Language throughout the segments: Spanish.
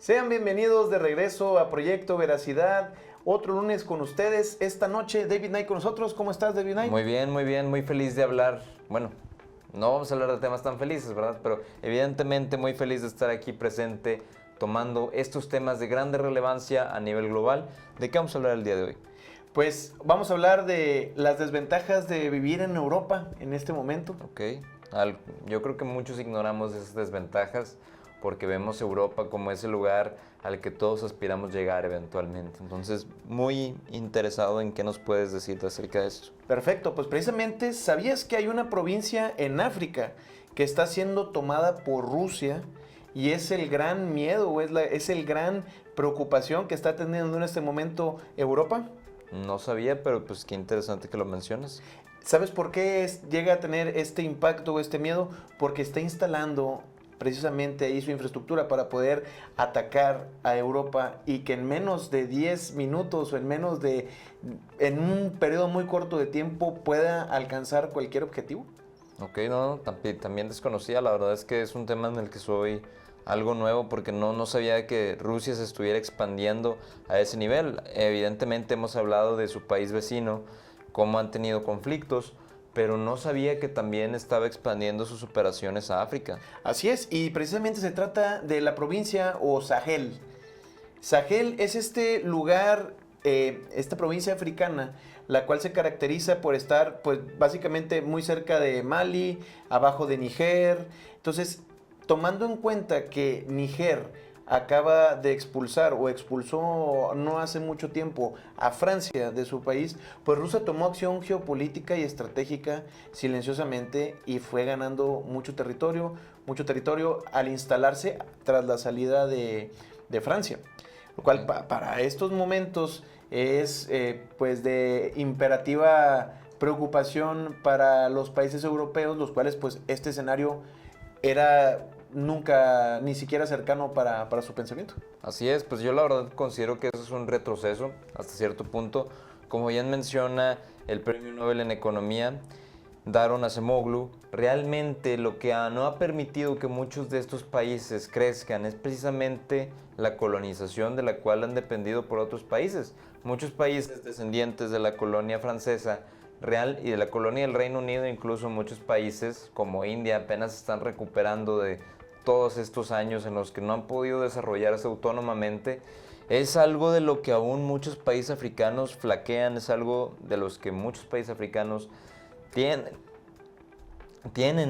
Sean bienvenidos de regreso a Proyecto Veracidad. Otro lunes con ustedes. Esta noche David Knight con nosotros. ¿Cómo estás, David Knight? Muy bien, muy feliz de hablar. Bueno, no vamos a hablar de temas tan felices, ¿verdad? Pero evidentemente muy feliz de estar aquí presente tomando estos temas de grande relevancia a nivel global. ¿De qué vamos a hablar el día de hoy? Pues vamos a hablar de las desventajas de vivir en Europa en este momento. Ok. Yo creo que muchos ignoramos esas desventajas porque vemos Europa como ese lugar al que todos aspiramos llegar eventualmente. Entonces, muy interesado en qué nos puedes decir acerca de eso. Perfecto, pues precisamente, ¿sabías que hay una provincia en África que está siendo tomada por Rusia? Y es el gran miedo, o es el gran preocupación que está teniendo en este momento Europa. No sabía, pero pues qué interesante que lo mencionas. ¿Sabes por qué llega a tener este impacto o este miedo? Porque está instalando precisamente ahí su infraestructura para poder atacar a Europa y que en menos de 10 minutos o en un periodo muy corto de tiempo pueda alcanzar cualquier objetivo. Ok, no, también desconocía. La verdad es que es un tema en el que soy algo nuevo porque no sabía que Rusia se estuviera expandiendo a ese nivel. Evidentemente hemos hablado de su país vecino, cómo han tenido conflictos, pero no sabía que también estaba expandiendo sus operaciones a África. Así es, y precisamente se trata de la provincia o Sahel. Sahel es este lugar, esta provincia africana, la cual se caracteriza por estar, pues, básicamente muy cerca de Mali, abajo de Níger. Entonces, tomando en cuenta que Níger acaba de expulsar o expulsó no hace mucho tiempo a Francia de su país, pues Rusia tomó acción geopolítica y estratégica silenciosamente y fue ganando mucho territorio al instalarse tras la salida de Francia. Lo cual para estos momentos es pues de imperativa preocupación para los países europeos, los cuales pues este escenario era nunca ni siquiera cercano para su pensamiento. Así es, pues yo la verdad considero que eso es un retroceso hasta cierto punto. Como bien menciona el Premio Nobel en Economía, Daron Acemoglu, realmente lo que no ha permitido que muchos de estos países crezcan es precisamente la colonización de la cual han dependido por otros países. Muchos países descendientes de la colonia francesa real y de la colonia del Reino Unido, incluso muchos países como India apenas están recuperando de todos estos años en los que no han podido desarrollarse autónomamente. Es algo de lo que aún muchos países africanos flaquean, es algo de los que muchos países africanos tienen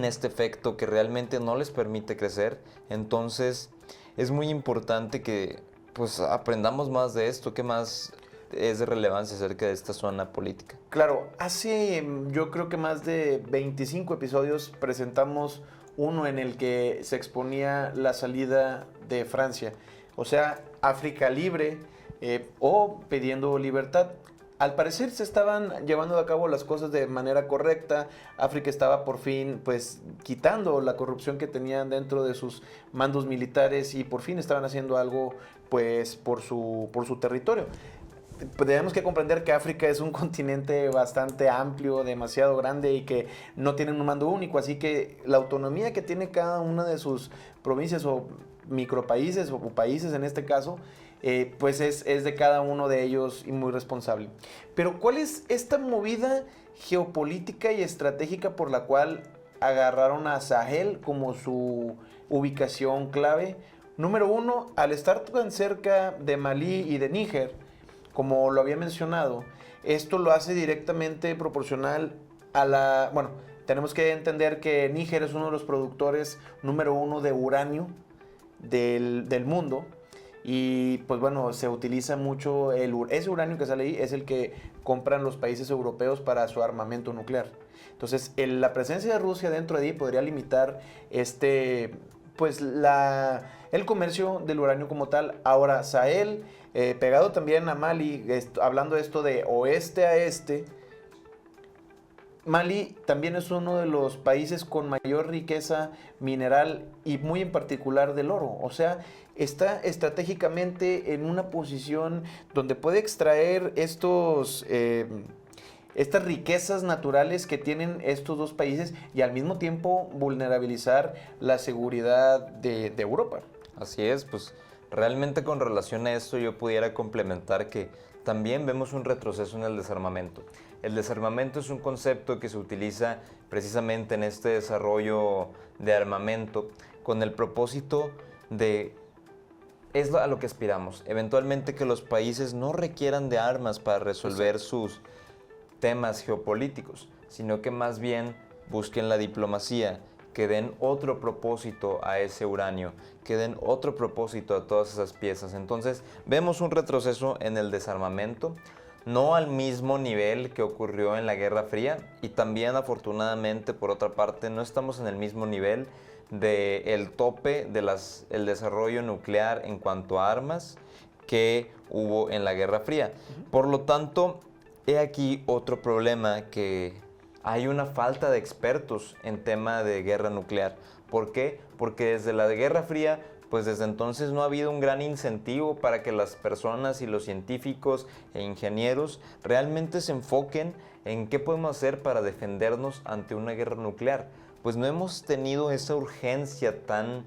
este efecto que realmente no les permite crecer. Entonces es muy importante que pues aprendamos más de esto. ¿Qué más es de relevancia acerca de esta zona política? Claro, hace yo creo que más de 25 episodios presentamos uno en el que se exponía la salida de Francia, o sea, África libre o pidiendo libertad. Al parecer se estaban llevando a cabo las cosas de manera correcta. África estaba por fin pues quitando la corrupción que tenían dentro de sus mandos militares y por fin estaban haciendo algo pues por su territorio. Tenemos que comprender que África es un continente bastante amplio, demasiado grande y que no tienen un mando único, así que la autonomía que tiene cada una de sus provincias o micropaíses o países en este caso, pues es de cada uno de ellos y muy responsable. Pero ¿cuál es esta movida geopolítica y estratégica por la cual agarraron a Sahel como su ubicación clave? Número uno, al estar tan cerca de Malí y de Níger, como lo había mencionado, esto lo hace directamente proporcional a la... Bueno, tenemos que entender que Níger es uno de los productores número uno de uranio del mundo. Y pues bueno, se utiliza mucho ese uranio que sale ahí, es el que compran los países europeos para su armamento nuclear. Entonces, la presencia de Rusia dentro de ahí podría limitar pues el comercio del uranio como tal. Ahora, Sahel, pegado también a Mali, hablando de esto de oeste a este, Mali también es uno de los países con mayor riqueza mineral y muy en particular del oro. O sea, está estratégicamente en una posición donde puede extraer estas riquezas naturales que tienen estos dos países y al mismo tiempo vulnerabilizar la seguridad de Europa. Así es, pues Realmente con relación a esto yo pudiera complementar que también vemos un retroceso en el desarmamento. El desarmamento es un concepto que se utiliza precisamente en este desarrollo de armamento con el propósito de, es a lo que aspiramos, eventualmente que los países no requieran de armas para resolver sus temas geopolíticos, sino que más bien busquen la diplomacia, que den otro propósito a ese uranio, que den otro propósito a todas esas piezas. Entonces, vemos un retroceso en el desarmamento, no al mismo nivel que ocurrió en la Guerra Fría, y también afortunadamente, por otra parte, no estamos en el mismo nivel del tope del desarrollo nuclear en cuanto a armas que hubo en la Guerra Fría. Por lo tanto, he aquí otro problema, que hay una falta de expertos en tema de guerra nuclear. ¿Por qué? Porque desde la Guerra Fría, pues desde entonces no ha habido un gran incentivo para que las personas y los científicos e ingenieros realmente se enfoquen en qué podemos hacer para defendernos ante una guerra nuclear. Pues no hemos tenido esa urgencia tan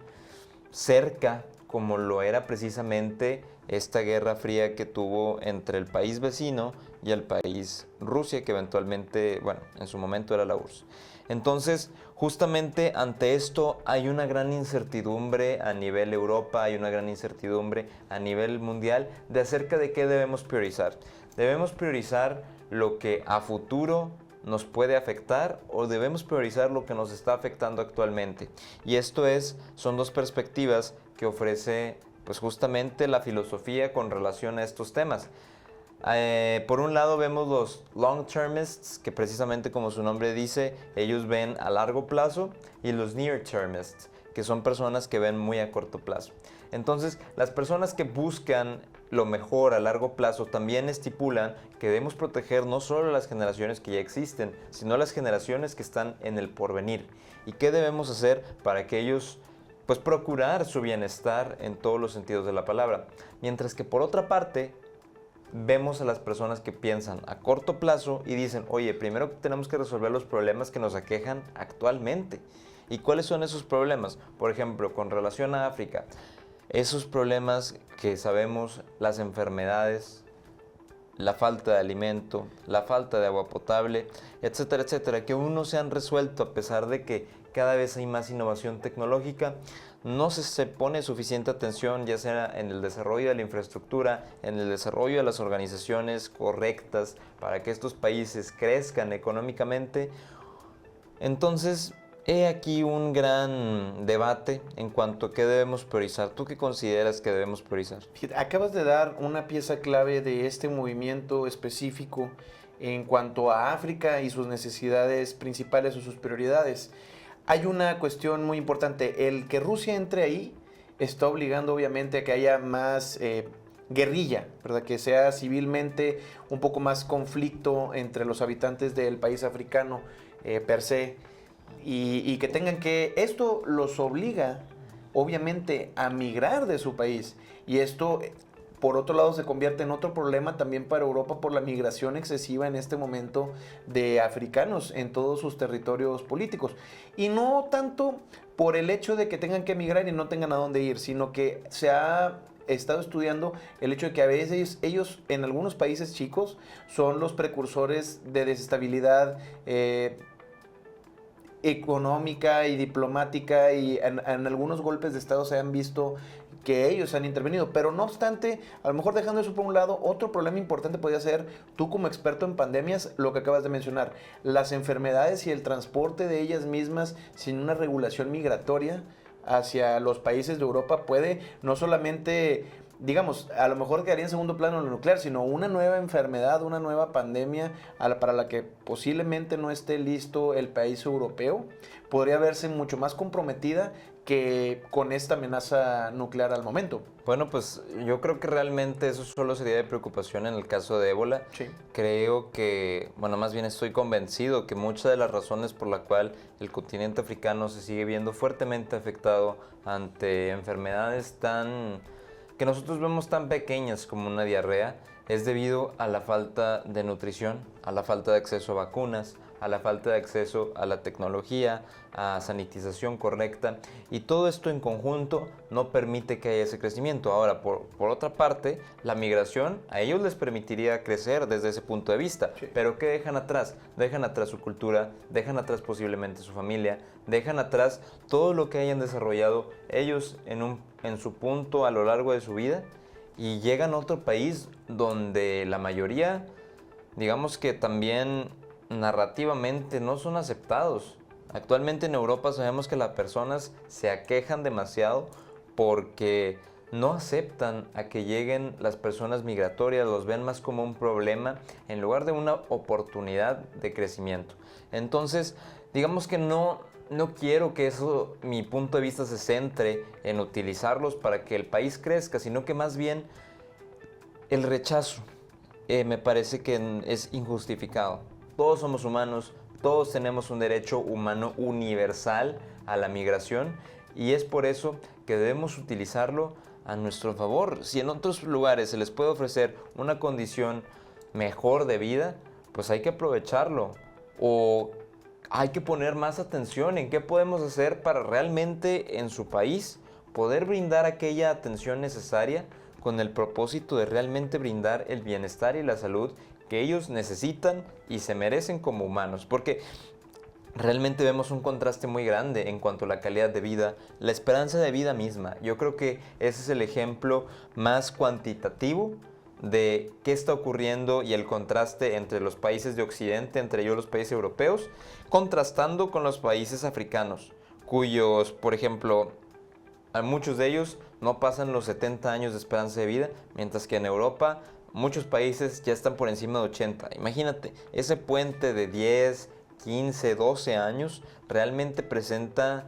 cerca como lo era precisamente esta Guerra Fría que tuvo entre el país vecino y el país Rusia, que eventualmente, bueno, en su momento era la URSS. Entonces, justamente ante esto hay una gran incertidumbre a nivel Europa, hay una gran incertidumbre a nivel mundial de acerca de qué debemos priorizar. Debemos priorizar lo que a futuro nos puede afectar o debemos priorizar lo que nos está afectando actualmente. Y esto son dos perspectivas que ofrece pues justamente la filosofía con relación a estos temas. Por un lado vemos los long-termists, que precisamente como su nombre dice, ellos ven a largo plazo, y los near-termists, que son personas que ven muy a corto plazo. Entonces, las personas que buscan lo mejor a largo plazo también estipulan que debemos proteger no solo las generaciones que ya existen, sino las generaciones que están en el porvenir. ¿Y qué debemos hacer para que ellos pues procurar su bienestar en todos los sentidos de la palabra? Mientras que por otra parte, vemos a las personas que piensan a corto plazo y dicen, oye, primero tenemos que resolver los problemas que nos aquejan actualmente. ¿Y cuáles son esos problemas? Por ejemplo, con relación a África, esos problemas que sabemos, las enfermedades, la falta de alimento, la falta de agua potable, etcétera, etcétera, que aún no se han resuelto a pesar de que cada vez hay más innovación tecnológica. No se pone suficiente atención, ya sea en el desarrollo de la infraestructura, en el desarrollo de las organizaciones correctas para que estos países crezcan económicamente. Entonces, he aquí un gran debate en cuanto a qué debemos priorizar. ¿Tú qué consideras que debemos priorizar? Acabas de dar una pieza clave de este movimiento específico en cuanto a África y sus necesidades principales o sus prioridades. Hay una cuestión muy importante. El que Rusia entre ahí está obligando obviamente a que haya más guerrilla, ¿verdad? Que sea civilmente un poco más conflicto entre los habitantes del país africano per se. Y que tengan que, esto los obliga obviamente a migrar de su país, y esto por otro lado se convierte en otro problema también para Europa por la migración excesiva en este momento de africanos en todos sus territorios políticos, y no tanto por el hecho de que tengan que migrar y no tengan a dónde ir, sino que se ha estado estudiando el hecho de que a veces ellos en algunos países chicos son los precursores de desestabilidad económica y diplomática, y en algunos golpes de estado se han visto que ellos han intervenido. Pero no obstante, a lo mejor dejando eso por un lado, otro problema importante podría ser, tú como experto en pandemias, lo que acabas de mencionar, las enfermedades y el transporte de ellas mismas sin una regulación migratoria hacia los países de Europa puede no solamente, digamos, a lo mejor quedaría en segundo plano lo nuclear, sino una nueva enfermedad, una nueva pandemia para la que posiblemente no esté listo el país europeo, podría verse mucho más comprometida que con esta amenaza nuclear al momento. Bueno, pues yo creo que realmente eso solo sería de preocupación en el caso de ébola. Sí. Creo que, bueno, más bien estoy convencido que muchas de las razones por la cual el continente africano se sigue viendo fuertemente afectado ante enfermedades que nosotros vemos tan pequeñas como una diarrea, es debido a la falta de nutrición, a la falta de acceso a vacunas, a la falta de acceso a la tecnología, a sanitización correcta, y todo esto en conjunto no permite que haya ese crecimiento. Ahora, por otra parte, la migración a ellos les permitiría crecer desde ese punto de vista, Sí. pero ¿qué dejan atrás? Dejan atrás su cultura, dejan atrás posiblemente su familia, dejan atrás todo lo que hayan desarrollado ellos en su punto a lo largo de su vida, y llegan a otro país donde la mayoría, digamos que también narrativamente no son aceptados. Actualmente en Europa sabemos que las personas se aquejan demasiado porque no aceptan a que lleguen las personas migratorias, los ven más como un problema en lugar de una oportunidad de crecimiento. Entonces, digamos que no quiero que eso, mi punto de vista, se centre en utilizarlos para que el país crezca, sino que más bien el rechazo me parece que es injustificado. Todos somos humanos, todos tenemos un derecho humano universal a la migración, y es por eso que debemos utilizarlo a nuestro favor. Si en otros lugares se les puede ofrecer una condición mejor de vida, pues hay que aprovecharlo. O hay que poner más atención en qué podemos hacer para realmente en su país poder brindar aquella atención necesaria con el propósito de realmente brindar el bienestar y la salud que ellos necesitan y se merecen como humanos. Porque realmente vemos un contraste muy grande en cuanto a la calidad de vida, la esperanza de vida misma. Yo creo que ese es el ejemplo más cuantitativo de qué está ocurriendo y el contraste entre los países de Occidente, entre ellos los países europeos, contrastando con los países africanos, cuyos, por ejemplo, a muchos de ellos no pasan los 70 años de esperanza de vida, mientras que en Europa muchos países ya están por encima de 80. Imagínate, ese puente de 10, 15, 12 años realmente presenta,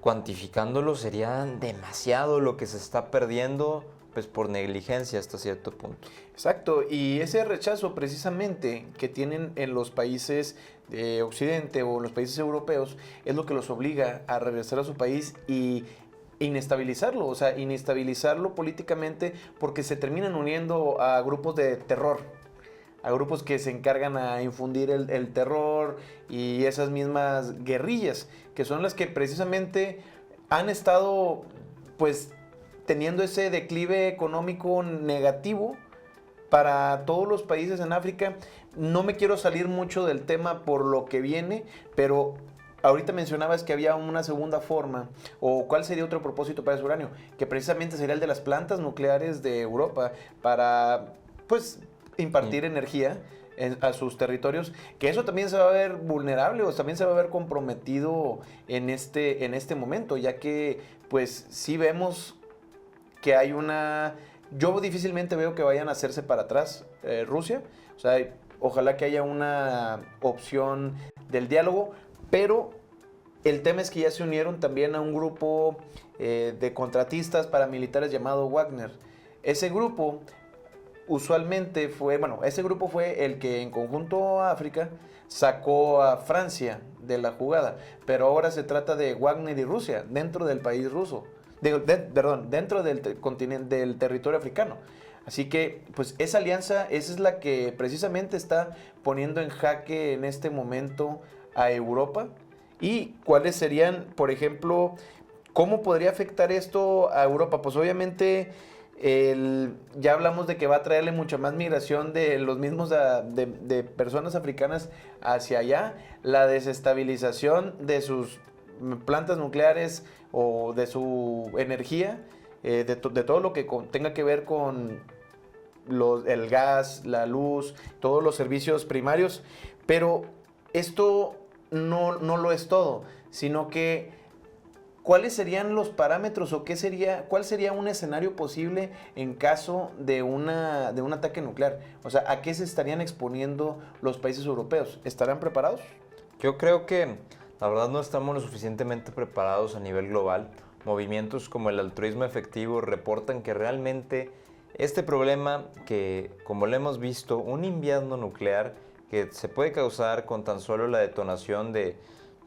cuantificándolo, sería demasiado lo que se está perdiendo, pues por negligencia hasta cierto punto. Exacto, y ese rechazo precisamente que tienen en los países de Occidente o en los países europeos es lo que los obliga a regresar a su país y inestabilizarlo, o sea, inestabilizarlo políticamente, porque se terminan uniendo a grupos de terror, a grupos que se encargan a infundir el terror y esas mismas guerrillas, que son las que precisamente han estado, pues, teniendo ese declive económico negativo para todos los países en África. No me quiero salir mucho del tema por lo que viene, pero ahorita mencionabas que había una segunda forma, o cuál sería otro propósito para ese uranio, que precisamente sería el de las plantas nucleares de Europa para, pues, impartir energía a sus territorios, que eso también se va a ver vulnerable o también se va a ver comprometido en este momento, ya que, pues, sí vemos que hay una... Yo difícilmente veo que vayan a hacerse para atrás Rusia, o sea, ojalá que haya una opción del diálogo, pero el tema es que ya se unieron también a un grupo de contratistas paramilitares llamado Wagner. Ese grupo usualmente fue, bueno, ese grupo fue el que en conjunto a África sacó a Francia de la jugada, pero ahora se trata de Wagner y Rusia dentro del país ruso. Perdón, dentro del continente, del territorio africano. Así que, pues, esa alianza, esa es la que precisamente está poniendo en jaque en este momento a Europa. ¿Y cuáles serían, por ejemplo, cómo podría afectar esto a Europa? Pues obviamente ya hablamos de que va a traerle mucha más migración de los mismos de personas africanas hacia allá, la desestabilización de sus plantas nucleares o de su energía, de todo lo que tenga que ver con el gas, la luz, todos los servicios primarios. Pero esto no lo es todo, sino que ¿cuáles serían los parámetros o cuál sería un escenario posible en caso de un ataque nuclear? O sea, ¿a qué se estarían exponiendo los países europeos? ¿Estarán preparados? Yo creo que la verdad no estamos lo suficientemente preparados a nivel global. Movimientos como el altruismo efectivo reportan que realmente este problema, que como lo hemos visto, un invierno nuclear que se puede causar con tan solo la detonación de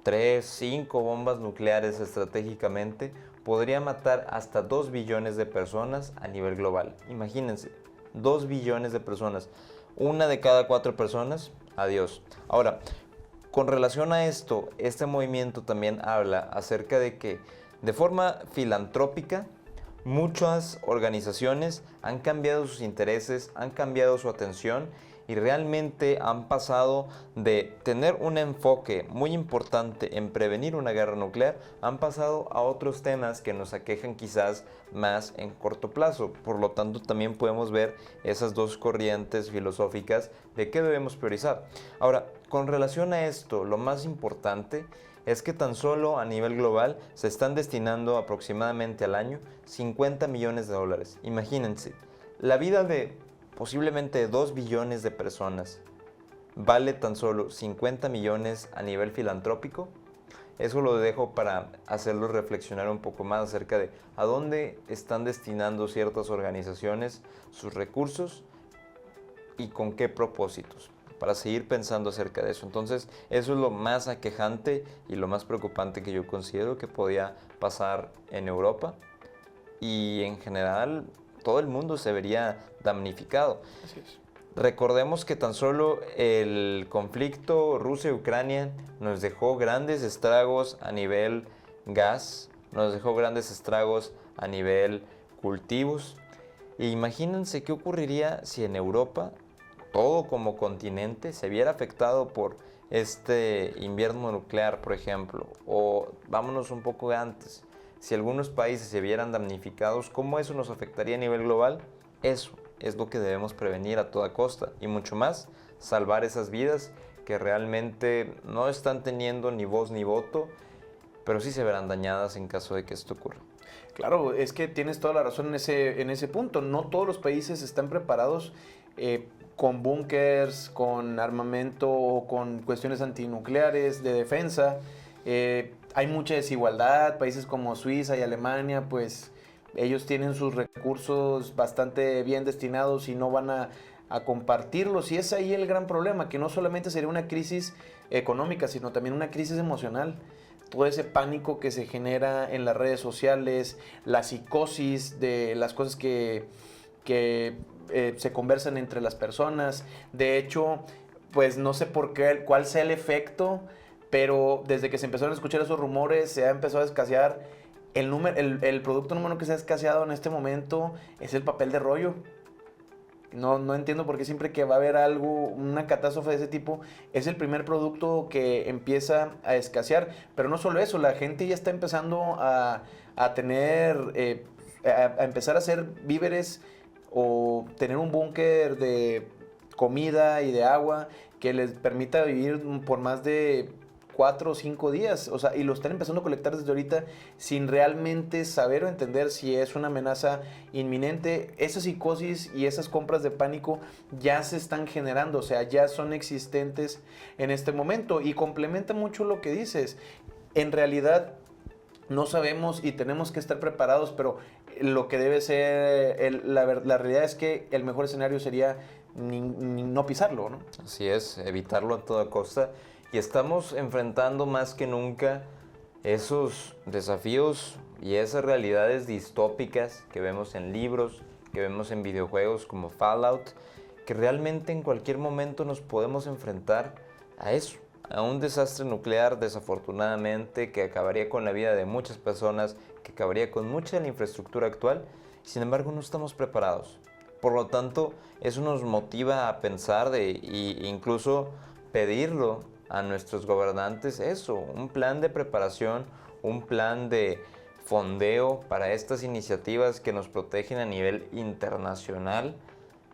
3, 5 bombas nucleares estratégicamente, podría matar hasta 2 billones de personas a nivel global. Imagínense, 2 billones de personas. Una de cada 4 personas, adiós. Ahora, Con relación a esto, este movimiento también habla acerca de que de forma filantrópica muchas organizaciones han cambiado sus intereses, han cambiado su atención y realmente han pasado de tener un enfoque muy importante en prevenir una guerra nuclear, han pasado a otros temas que nos aquejan quizás más en corto plazo. Por lo tanto, también podemos ver esas dos corrientes filosóficas de qué debemos priorizar. Ahora, con relación a esto, lo más importante es que tan solo a nivel global se están destinando aproximadamente al año 50 millones de dólares. Imagínense, la vida de posiblemente 2 billones de personas vale tan solo 50 millones a nivel filantrópico. Eso lo dejo para hacerlo reflexionar un poco más acerca de a dónde están destinando ciertas organizaciones sus recursos y con qué propósitos, para seguir pensando acerca de eso. Entonces, eso es lo más aquejante y lo más preocupante que yo considero que podía pasar en Europa, y en general todo el mundo se vería damnificado. Así es. Recordemos que tan solo el conflicto Rusia-Ucrania nos dejó grandes estragos a nivel gas, nos dejó grandes estragos a nivel cultivos. E imagínense qué ocurriría si en Europa todo como continente se viera afectado por este invierno nuclear, por ejemplo, o vámonos un poco antes, si algunos países se vieran damnificados, ¿cómo eso nos afectaría a nivel global? Eso es lo que debemos prevenir a toda costa y mucho más, salvar esas vidas que realmente no están teniendo ni voz ni voto, pero sí se verán dañadas en caso de que esto ocurra. Claro, es que tienes toda la razón en ese punto. No todos los países están preparados con búnkers, con armamento o con cuestiones antinucleares de defensa. Hay mucha desigualdad. Países como Suiza y Alemania, pues ellos tienen sus recursos bastante bien destinados y no van a compartirlos. Y es ahí el gran problema, que no solamente sería una crisis económica, sino también una crisis emocional. Todo ese pánico que se genera en las redes sociales, la psicosis de las cosas que se conversan entre las personas. De hecho, pues no sé por qué, cuál sea el efecto, pero desde que se empezaron a escuchar esos rumores, se ha empezado a escasear. El producto número uno que se ha escaseado en este momento es el papel de rollo. No entiendo por qué siempre que va a haber algo, una catástrofe de ese tipo, es el primer producto que empieza a escasear. Pero no solo eso, la gente ya está empezando a tener, a empezar a hacer víveres o tener un búnker de comida y de agua que les permita vivir por más de 4 o 5 días, o sea, y lo están empezando a colectar desde ahorita sin realmente saber o entender si es una amenaza inminente. Esa psicosis y esas compras de pánico ya se están generando, o sea, ya son existentes en este momento, y complementa mucho lo que dices. En realidad no sabemos y tenemos que estar preparados, pero lo que debe ser, la realidad es que el mejor escenario sería no pisarlo, ¿no? Así es, evitarlo a toda costa. Y estamos enfrentando más que nunca esos desafíos y esas realidades distópicas que vemos en libros, que vemos en videojuegos como Fallout, que realmente en cualquier momento nos podemos enfrentar a eso, a un desastre nuclear desafortunadamente que acabaría con la vida de muchas personas, que acabaría con mucha de la infraestructura actual. Sin embargo, no estamos preparados. Por lo tanto, eso nos motiva a pensar e incluso pedirlo a nuestros gobernantes, eso, un plan de preparación, un plan de fondeo para estas iniciativas que nos protegen a nivel internacional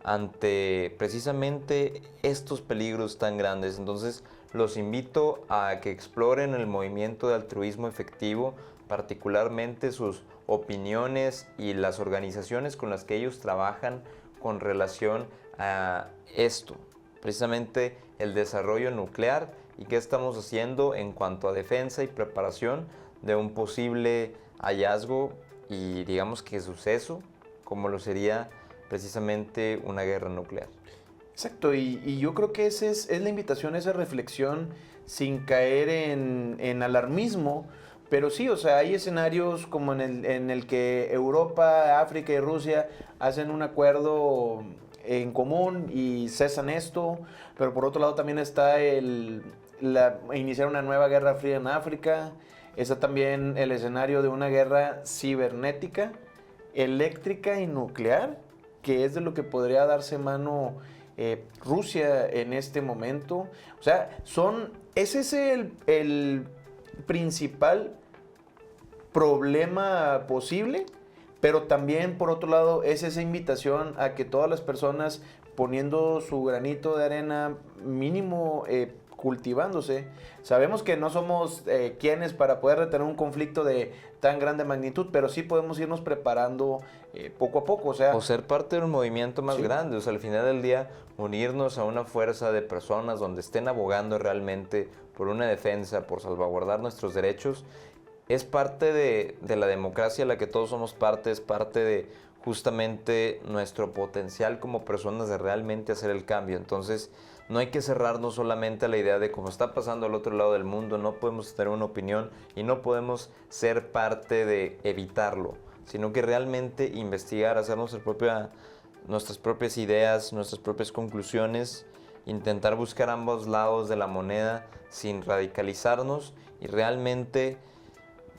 ante precisamente estos peligros tan grandes. Entonces, los invito a que exploren el movimiento de altruismo efectivo, particularmente sus opiniones y las organizaciones con las que ellos trabajan con relación a esto, precisamente el desarrollo nuclear, y qué estamos haciendo en cuanto a defensa y preparación de un posible hallazgo y digamos que suceso como lo sería precisamente una guerra nuclear. Exacto, y yo creo que esa es la invitación, esa reflexión sin caer en alarmismo, pero sí, o sea, hay escenarios como en el que Europa, África y Rusia hacen un acuerdo en común y cesan esto, pero por otro lado también está iniciar una nueva guerra fría en África. Está también el escenario de una guerra cibernética, eléctrica y nuclear, que es de lo que podría darse mano Rusia en este momento. O sea, ese es el principal problema posible, pero también, por otro lado, es esa invitación a que todas las personas, poniendo su granito de arena mínimo, cultivándose. Sabemos que no somos quienes para poder detener un conflicto de tan grande magnitud, pero sí podemos irnos preparando poco a poco. O ser parte de un movimiento más grande. O sea, al final del día, unirnos a una fuerza de personas donde estén abogando realmente por una defensa, por salvaguardar nuestros derechos, es parte de la democracia a la que todos somos parte, es parte de justamente nuestro potencial como personas de realmente hacer el cambio. Entonces, no hay que cerrarnos solamente a la idea de cómo está pasando al otro lado del mundo, no podemos tener una opinión y no podemos ser parte de evitarlo, sino que realmente investigar, hacer nuestras propias ideas, nuestras propias conclusiones, intentar buscar ambos lados de la moneda sin radicalizarnos y realmente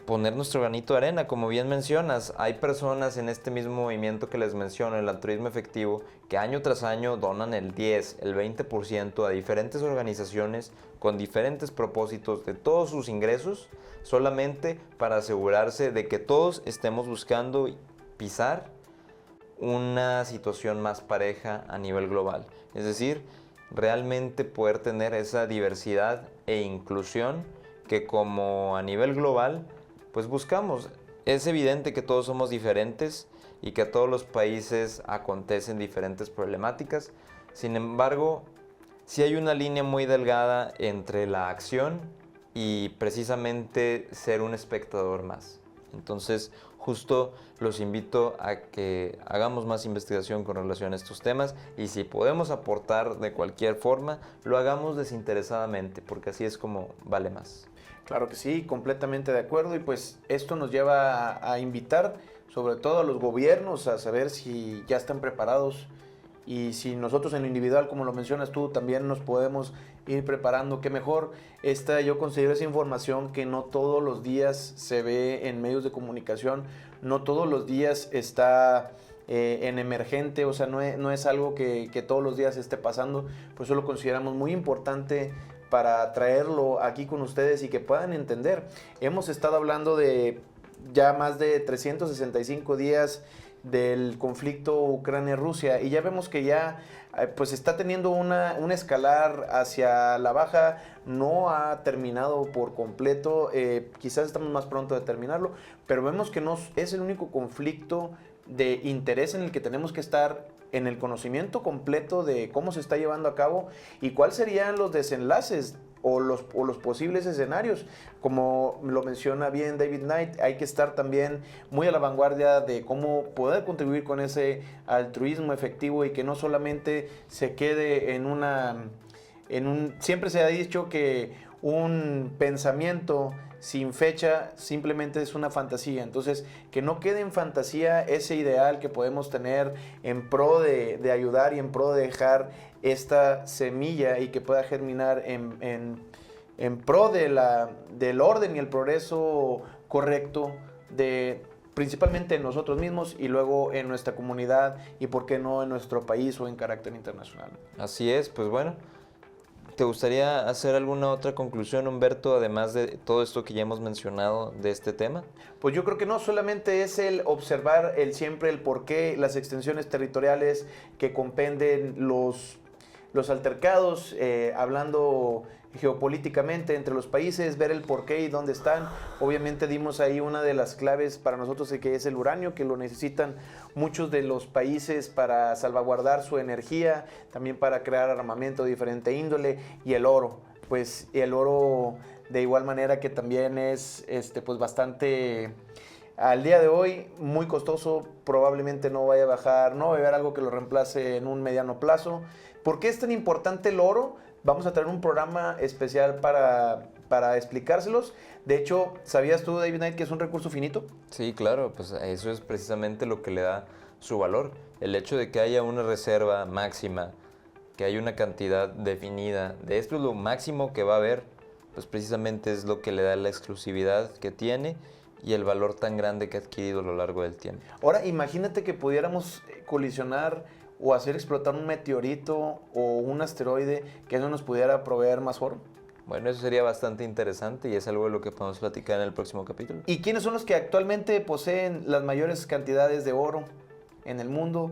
poner nuestro granito de arena. Como bien mencionas, hay personas en este mismo movimiento que les menciono, el altruismo efectivo, que año tras año donan el 10, el 20% a diferentes organizaciones con diferentes propósitos de todos sus ingresos, solamente para asegurarse de que todos estemos buscando pisar una situación más pareja a nivel global. Es decir, realmente poder tener esa diversidad e inclusión que como a nivel global pues buscamos. Es evidente que todos somos diferentes y que a todos los países acontecen diferentes problemáticas. Sin embargo, sí hay una línea muy delgada entre la acción y precisamente ser un espectador más. Entonces, justo los invito a que hagamos más investigación con relación a estos temas y si podemos aportar de cualquier forma, lo hagamos desinteresadamente, porque así es como vale más. Claro que sí, completamente de acuerdo, y pues esto nos lleva a invitar sobre todo a los gobiernos a saber si ya están preparados y si nosotros en lo individual, como lo mencionas tú, también nos podemos ir preparando. Qué mejor, yo considero esa información que no todos los días se ve en medios de comunicación, no todos los días está en emergente, o sea, no es algo que todos los días esté pasando, por eso lo consideramos muy importante para traerlo aquí con ustedes y que puedan entender. Hemos estado hablando de ya más de 365 días del conflicto Ucrania-Rusia y ya vemos que ya pues está teniendo un escalar hacia la baja, no ha terminado por completo, quizás estamos más pronto de terminarlo, pero vemos que no es el único conflicto de interés en el que tenemos que estar en el conocimiento completo de cómo se está llevando a cabo y cuáles serían los desenlaces o los posibles escenarios. Como lo menciona bien David Knight, hay que estar también muy a la vanguardia de cómo poder contribuir con ese altruismo efectivo y que no solamente se quede siempre se ha dicho que un pensamiento sin fecha simplemente es una fantasía. Entonces, que no quede en fantasía ese ideal que podemos tener en pro de ayudar y en pro de dejar esta semilla y que pueda germinar en pro del orden y el progreso correcto principalmente en nosotros mismos y luego en nuestra comunidad y por qué no en nuestro país o en carácter internacional. Así es, pues bueno. ¿Te gustaría hacer alguna otra conclusión, Humberto, además de todo esto que ya hemos mencionado de este tema? Pues yo creo que no solamente es el observar siempre el porqué, las extensiones territoriales que compenden los altercados, hablando geopolíticamente entre los países, ver el porqué y dónde están. Obviamente dimos ahí una de las claves para nosotros que es el uranio, que lo necesitan muchos de los países para salvaguardar su energía, también para crear armamento de diferente índole, y el oro. Pues el oro de igual manera que también es pues bastante, al día de hoy, muy costoso, probablemente no vaya a bajar, no va a haber algo que lo reemplace en un mediano plazo. ¿Por qué es tan importante el oro? Vamos a traer un programa especial para explicárselos. De hecho, ¿sabías tú, David Knight, que es un recurso finito? Sí, claro, pues eso es precisamente lo que le da su valor. El hecho de que haya una reserva máxima que hay una cantidad definida de esto es lo máximo que va a haber, pues precisamente es lo que le da la exclusividad que tiene y el valor tan grande que ha adquirido a lo largo del tiempo. Ahora, imagínate que pudiéramos colisionar o hacer explotar un meteorito o un asteroide que no nos pudiera proveer más oro. Bueno, eso sería bastante interesante y es algo de lo que podemos platicar en el próximo capítulo. ¿Y quiénes son los que actualmente poseen las mayores cantidades de oro en el mundo?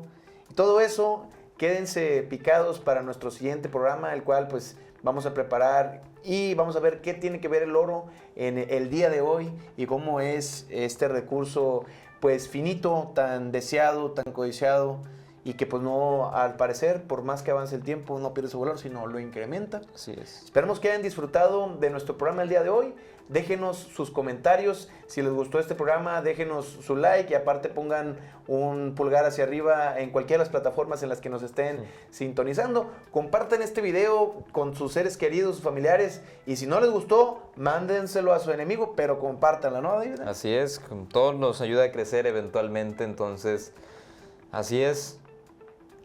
Y todo eso, quédense picados para nuestro siguiente programa, el cual pues vamos a preparar y vamos a ver qué tiene que ver el oro en el día de hoy y cómo es este recurso pues finito, tan deseado, tan codiciado y que pues no, al parecer, por más que avance el tiempo, no pierde su valor, sino lo incrementa. Así es. Esperemos que hayan disfrutado de nuestro programa el día de hoy. Déjenos sus comentarios. Si les gustó este programa, déjenos su like y aparte pongan un pulgar hacia arriba en cualquiera de las plataformas en las que nos estén sintonizando. Compartan este video con sus seres queridos, sus familiares. Y si no les gustó, mándenselo a su enemigo, pero compártanlo, ¿no, David? Así es, todo nos ayuda a crecer eventualmente, entonces, así es.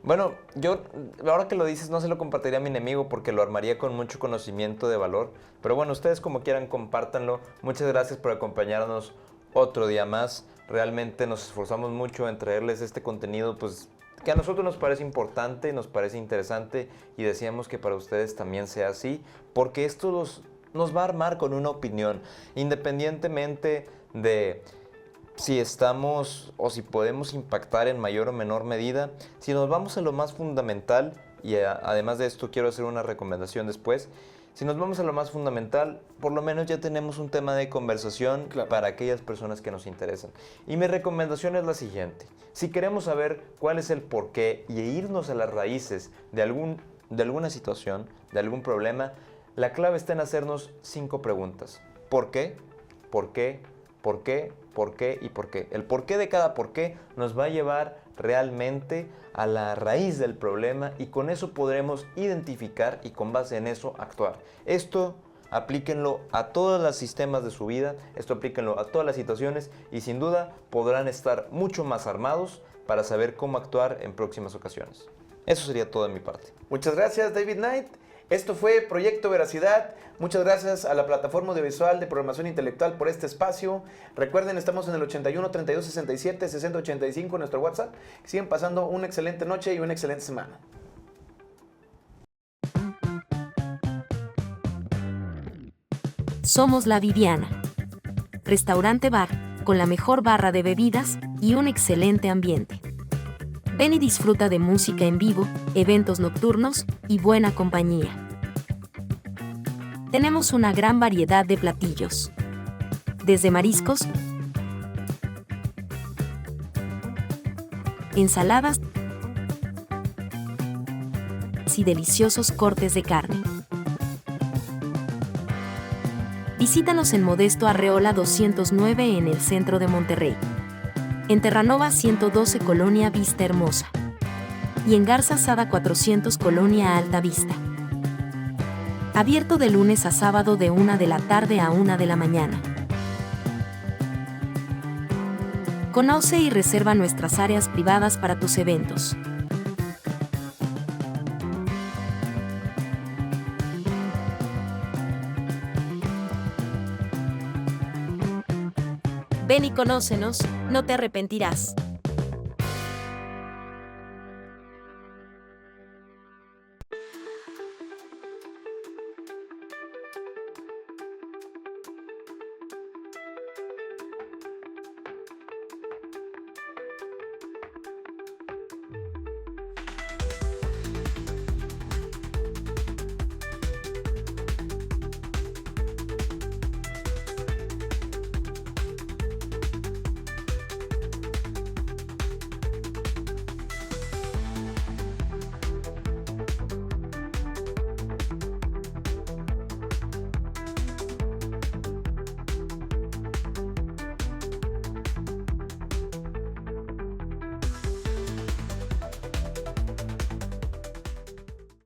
Bueno, yo, ahora que lo dices, no se lo compartiría a mi enemigo porque lo armaría con mucho conocimiento de valor. Pero bueno, ustedes como quieran, compártanlo. Muchas gracias por acompañarnos otro día más. Realmente nos esforzamos mucho en traerles este contenido, pues, que a nosotros nos parece importante, nos parece interesante y deseamos que para ustedes también sea así, porque esto nos va a armar con una opinión, independientemente de si estamos o si podemos impactar en mayor o menor medida. Si nos vamos a lo más fundamental, y además de esto quiero hacer una recomendación después, si nos vamos a lo más fundamental, por lo menos ya tenemos un tema de conversación para aquellas personas que nos interesan. Y mi recomendación es la siguiente: si queremos saber cuál es el porqué y irnos a las raíces de alguna situación, de algún problema, la clave está en hacernos 5 preguntas. ¿Por qué? ¿Por qué? ¿Por qué? ¿Por qué? ¿Y por qué? El porqué de cada por qué nos va a llevar realmente a la raíz del problema y con eso podremos identificar y con base en eso actuar. Esto aplíquenlo a todos los sistemas de su vida, esto aplíquenlo a todas las situaciones y sin duda podrán estar mucho más armados para saber cómo actuar en próximas ocasiones. Eso sería todo de mi parte. Muchas gracias, David Knight. Esto fue Proyecto Veracidad. Muchas gracias a la plataforma audiovisual de programación intelectual por este espacio. Recuerden, estamos en el 81 32 67 60 85 en nuestro WhatsApp. Siguen pasando una excelente noche y una excelente semana. Somos La Viviana. Restaurante bar, con la mejor barra de bebidas y un excelente ambiente. Ven y disfruta de música en vivo, eventos nocturnos y buena compañía. Tenemos una gran variedad de platillos. Desde mariscos, ensaladas y deliciosos cortes de carne. Visítanos en Modesto Arreola 209 en el centro de Monterrey. En Terranova 112 Colonia Vista Hermosa. Y en Garza Sada 400 Colonia Alta Vista. Abierto de lunes a sábado de 1 de la tarde a 1 de la mañana. Conoce y reserva nuestras áreas privadas para tus eventos. Ven y conócenos, no te arrepentirás.